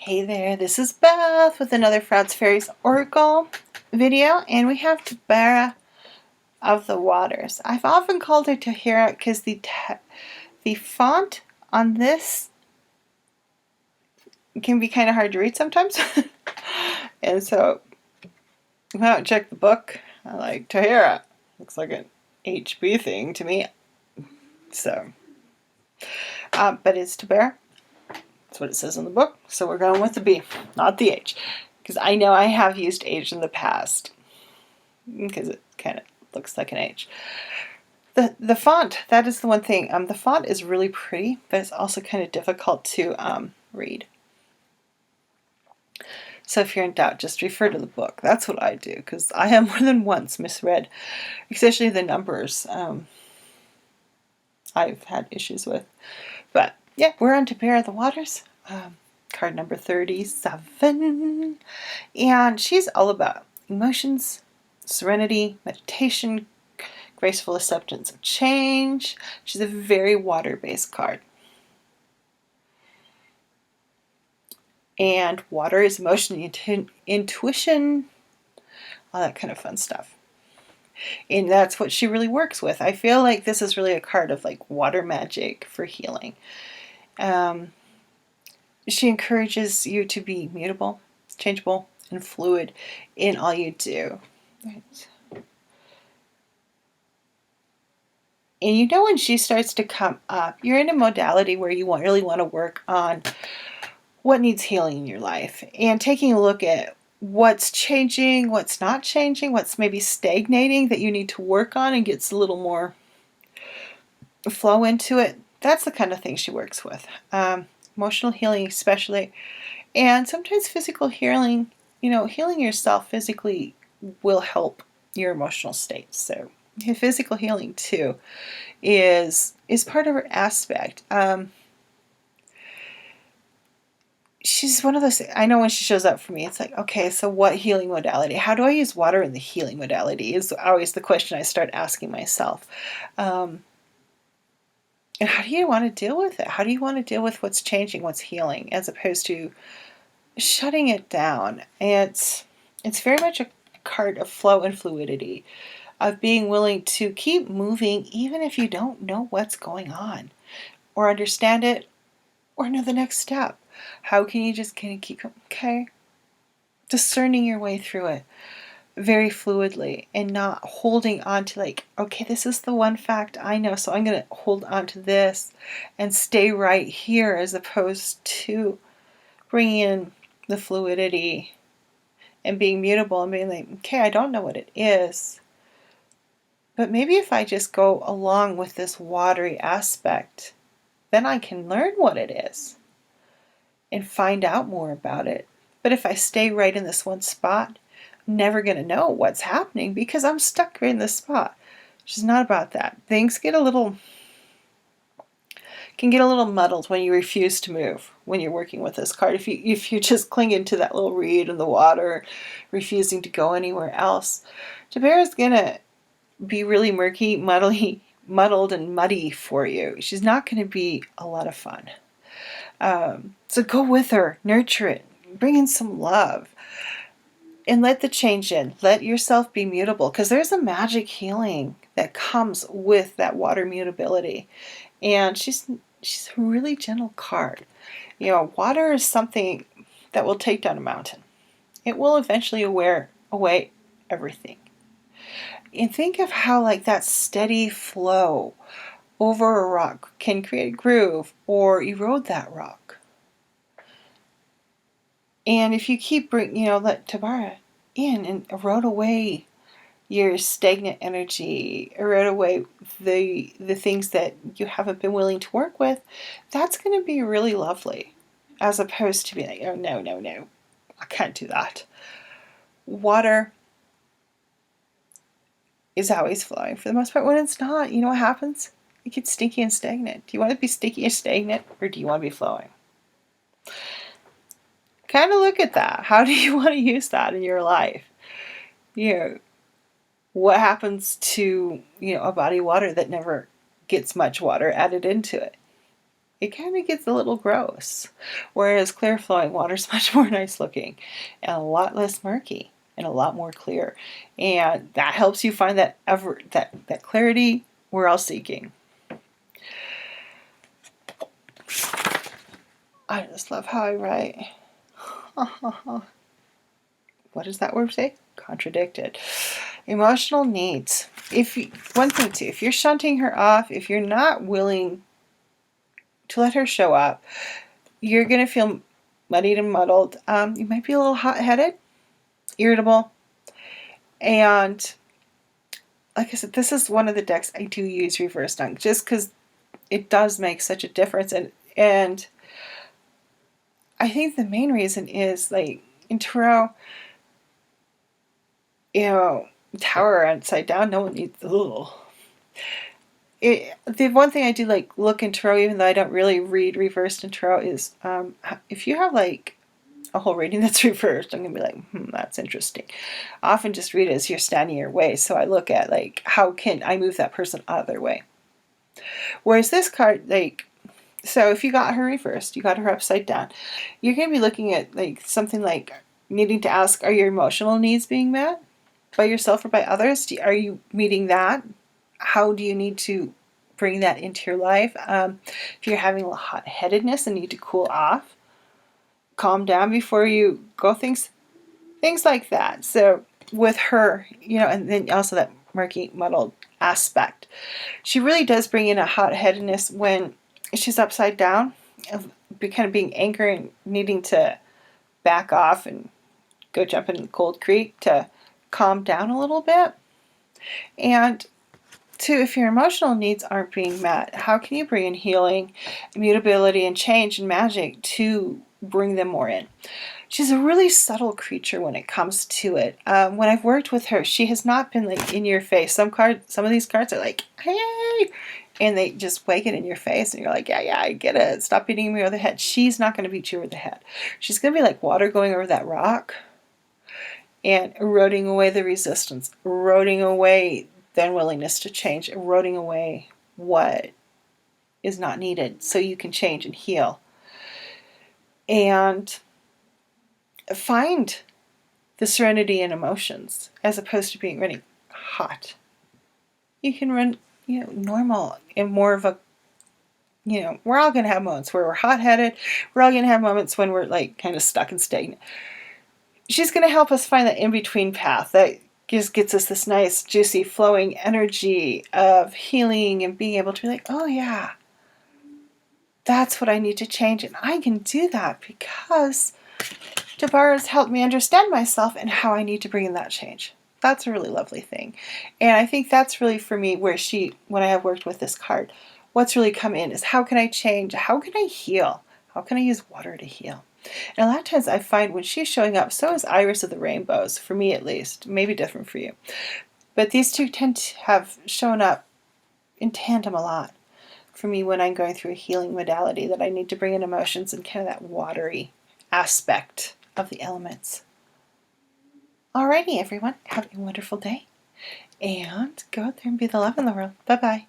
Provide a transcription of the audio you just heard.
Hey there, this is Beth with another Frauds Fairies Oracle video, and we have Tobaira of the Waters. I've often called her Tobaira because the font on this can be kind of hard to read sometimes. And so, when I check the book, I like Tobaira. Looks like an HB thing to me. So, but it's Tobaira. That's what it says in the book. So we're going with the B, not the H. Because I know I have used H in the past. Because it kind of looks like an H. The font, that is the one thing. The font is really pretty, but it's also kind of difficult to read. So if you're in doubt, just refer to the book. That's what I do, because I have more than once misread, especially the numbers. I've had issues with. But yeah, we're on Tobaira of the Waters. Card number 37. And she's all about emotions, serenity, meditation, graceful acceptance of change. She's a very water-based card. And water is emotion, intuition, all that kind of fun stuff. And that's what she really works with. I feel like this is really a card of like water magic for healing. She encourages you to be mutable, changeable, and fluid in all you do. Right. And you know when she starts to come up, you're in a modality where you really want to work on what needs healing in your life and taking a look at what's changing, what's not changing, what's maybe stagnating that you need to work on and gets a little more flow into it. That's the kind of thing she works with. Emotional healing especially, and sometimes physical healing. Healing yourself physically will help your emotional state. So physical healing too is part of her aspect. She's one of those, I know when she shows up for me, it's like, okay, so what healing modality? How do I use water in the healing modality is always the question I start asking myself. And how do you want to deal with it? How do you want to deal with what's changing, what's healing, as opposed to shutting it down? It's very much a card of flow and fluidity, of being willing to keep moving even if you don't know what's going on, or understand it, or know the next step. How can you just kind of keep, discerning your way through it very fluidly and not holding on to like, okay, this is the one fact I know, so I'm going to hold on to this and stay right here, as opposed to bringing in the fluidity and being mutable and being like, okay, I don't know what it is, but maybe if I just go along with this watery aspect, then I can learn what it is and find out more about it. But if I stay right in this one spot, I'm never going to know what's happening because I'm stuck right in this spot. She's not about that. Things can get a little muddled when you refuse to move when you're working with this card. If you just cling into that little reed in the water, refusing to go anywhere else, Tobaira's going to be really murky, muddled and muddy for you. She's not going to be a lot of fun. So go with her, nurture it, bring in some love, and let the change in. Let yourself be mutable, because there's a magic healing that comes with that water mutability. And she's a really gentle card. Water is something that will take down a mountain. It will eventually wear away everything. And think of how like that steady flow over a rock can create a groove or erode that rock. And if you keep let Tobaira in and erode away your stagnant energy, erode away the things that you haven't been willing to work with, that's going to be really lovely, as opposed to being like, oh no, I can't do that. Water is always flowing for the most part. When it's not, you know what happens? It gets sticky and stagnant. Do you want to be sticky and stagnant, or do you want to be flowing? Kind of look at that. How do you want to use that in your life? What happens to, a body of water that never gets much water added into it? it kind of gets a little gross. Whereas clear flowing water is much more nice looking and a lot less murky and a lot more clear. And that helps you find that that clarity we're all seeking. I just love how I write. What does that word say? Contradicted. Emotional needs. One thing too, if you're shunting her off, if you're not willing to let her show up, you're going to feel muddied and muddled. You might be a little hot-headed, irritable, and like I said, this is one of the decks I do use reversed on, just because it does make such a difference. And I think the main reason is, like, in tarot, Tower upside down, no one needs. Ugh. The one thing I do like look in tarot, even though I don't really read reversed in tarot, is if you have like a whole reading that's reversed, I'm gonna be like, that's interesting. I often just read it as you're standing your way, so I look at like how can I move that person out of their way. Whereas this card, like, so if you got her reversed, you got her upside down, you're gonna be looking at like something like needing to ask, are your emotional needs being met by yourself or by others? Are you meeting that? How do you need to bring that into your life? If you're having a hot-headedness and need to cool off, calm down before you go, things like that. So with her, and then also that murky, muddled aspect, she really does bring in a hot-headedness when she's upside down, of kind of being angry and needing to back off and go jump in the cold creek to calm down a little bit. And two, if your emotional needs aren't being met, how can you bring in healing, immutability, and change and magic to bring them more in? She's a really subtle creature when it comes to it. When I've worked with her, she has not been like in your face. Some of these cards are like, hey, and they just wake it in your face, and you're like, yeah, I get it. Stop beating me over the head. She's not going to beat you over the head. She's going to be like water going over that rock and eroding away the resistance, eroding away the unwillingness to change, eroding away what is not needed so you can change and heal. And find the serenity in emotions as opposed to being really hot. You can run, normal and more of a, we're all going to have moments where we're hot-headed. We're all going to have moments when we're like kind of stuck and stagnant. She's going to help us find that in-between path that just gets us this nice, juicy, flowing energy of healing and being able to be like, oh yeah, that's what I need to change. And I can do that because Tobaira's helped me understand myself and how I need to bring in that change. That's a really lovely thing. And I think that's really for me where when I have worked with this card, what's really come in is how can I change? How can I heal? How can I use water to heal? And a lot of times I find when she's showing up, so is Iris of the Rainbows, for me at least, maybe different for you. But these two tend to have shown up in tandem a lot for me when I'm going through a healing modality that I need to bring in emotions and kind of that watery aspect of the elements. Alrighty, everyone, have a wonderful day, and go out there and be the love in the world. Bye-bye.